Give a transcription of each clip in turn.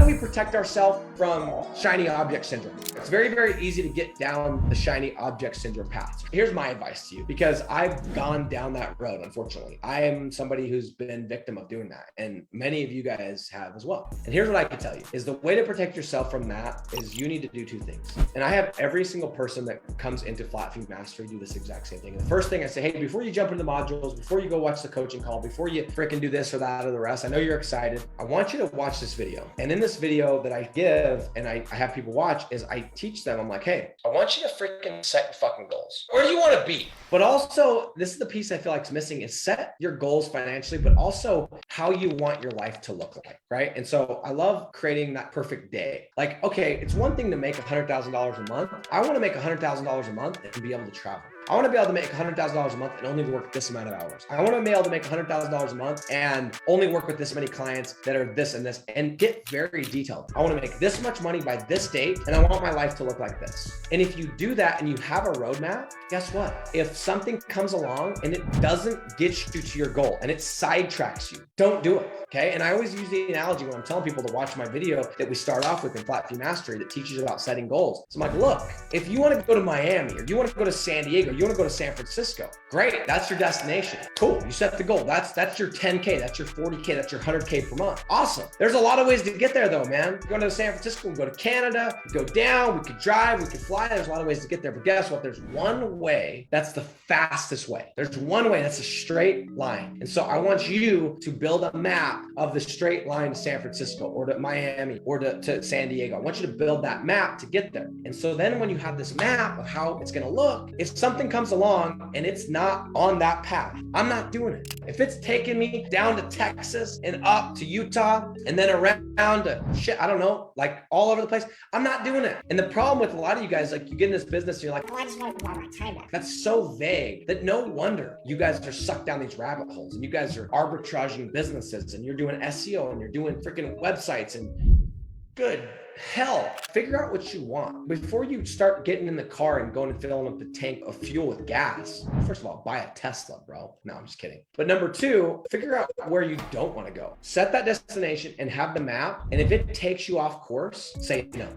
do we protect ourselves from shiny object syndrome? It's very, very easy to get down the shiny object syndrome path. Here's my advice to you, because I've gone down that road, unfortunately. I am somebody who's been victim of doing that, and many of you guys have as well. And here's what I can tell you, is the way to protect yourself from that is you need to do two things. And I have every single person that comes into Flat Fee Mastery do this exact same thing. And the first thing I say, hey, before you jump into the modules, before you go watch the coaching call, before you freaking do this or that or the rest, I know you're excited. I want you to watch this video. And in this video that I give and I have people watch is I teach them, I'm like, hey, I want you to freaking set your fucking goals. Where do you want to be? But also, this is the piece I feel like is missing, is set your goals financially, but also how you want your life to look like, right? And so I love creating that perfect day. Like, okay, it's one thing to make $100,000 a month. I want to make $100,000 a month and be able to travel. I want to be able to make $100,000 a month and only work this amount of hours. I want to be able to make $100,000 a month and only work with this many clients that are this and this, and get very detailed. I want to make this much money by this date, and I want my life to look like this. And if you do that and you have a roadmap, guess what? If something comes along and it doesn't get you to your goal and it sidetracks you, don't do it. Okay. And I always use the analogy when I'm telling people to watch my video that we start off with in Flat Fee Mastery that teaches about setting goals. So I'm like, look, if you want to go to Miami, or you want to go to San Diego, you want to go to San Francisco, great. That's your destination. Cool. You set the goal. That's your 10K. That's your 40K. That's your 100K per month. Awesome. There's a lot of ways to get there though, man. Go to San Francisco, we go to Canada, we go down, we could drive, we could fly. There's a lot of ways to get there. But guess what? There's one way. That's the fastest way. There's one way. That's a straight line. And so I want you to build a map of the straight line to San Francisco or to Miami or to San Diego. I want you to build that map to get there. And so then when you have this map of how it's going to look, if something comes along and it's not on that path, I'm not doing it. If it's taking me down to Texas and up to Utah and then around to shit, I don't know, like all over the place, I'm not doing it. And the problem with a lot of you guys, like you get in this business and you're like, oh, I just want to buy my time back. That's so vague that no wonder you guys are sucked down these rabbit holes and you guys are arbitraging businesses and you're doing SEO and you're doing freaking websites and good hell, figure out what you want. Before you start getting in the car and going and filling up the tank of fuel with gas, first of all, buy a Tesla, bro. No, I'm just kidding. But number two, figure out where you don't want to go. Set that destination and have the map. And if it takes you off course, say no.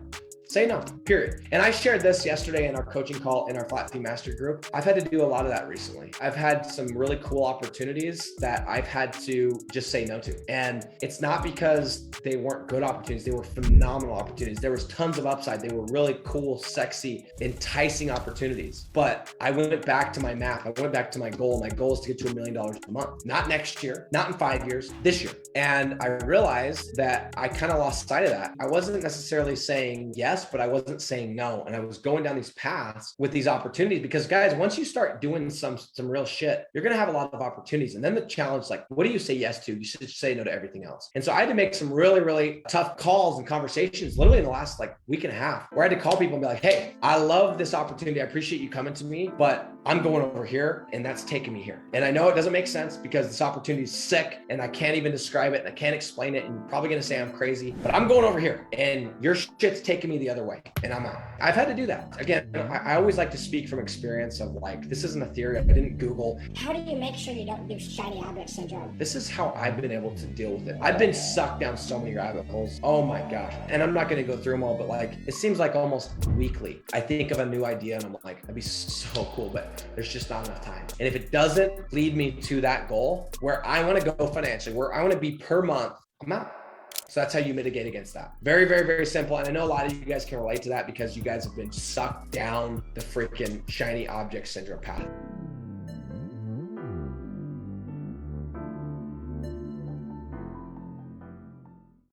Say no, period. And I shared this yesterday in our coaching call in our Flat Fee Mastery group. I've had to do a lot of that recently. I've had some really cool opportunities that I've had to just say no to. And it's not because they weren't good opportunities. They were phenomenal opportunities. There was tons of upside. They were really cool, sexy, enticing opportunities. But I went back to my map. I went back to my goal. My goal is to get to $1 million a month. Not next year, not in 5 years, this year. And I realized that I kind of lost sight of that. I wasn't necessarily saying yes, but I wasn't saying no. And I was going down these paths with these opportunities because guys, once you start doing some real shit, you're going to have a lot of opportunities. And then the challenge is like, what do you say yes to? You should say no to everything else. And so I had to make some really, really tough calls and conversations literally in the last like week and a half where I had to call people and be like, hey, I love this opportunity. I appreciate you coming to me, but I'm going over here and that's taking me here. And I know it doesn't make sense because this opportunity is sick and I can't even describe it and I can't explain it. And you're probably going to say I'm crazy, but I'm going over here and your shit's taking me the other way and I'm out. I've had to do that. Again, I always like to speak from experience of like, this isn't a theory. I didn't Google. How do you make sure you don't do shiny object syndrome? This is how I've been able to deal with it. I've been sucked down so many rabbit holes. Oh my gosh. And I'm not going to go through them all, but like, it seems like almost weekly, I think of a new idea and I'm like, that'd be so cool, but there's just not enough time. And if it doesn't lead me to that goal where I want to go financially, where I want to be per month, I'm out. So that's how you mitigate against that. Very, very, very simple. And I know a lot of you guys can relate to that because you guys have been sucked down the freaking shiny object syndrome path.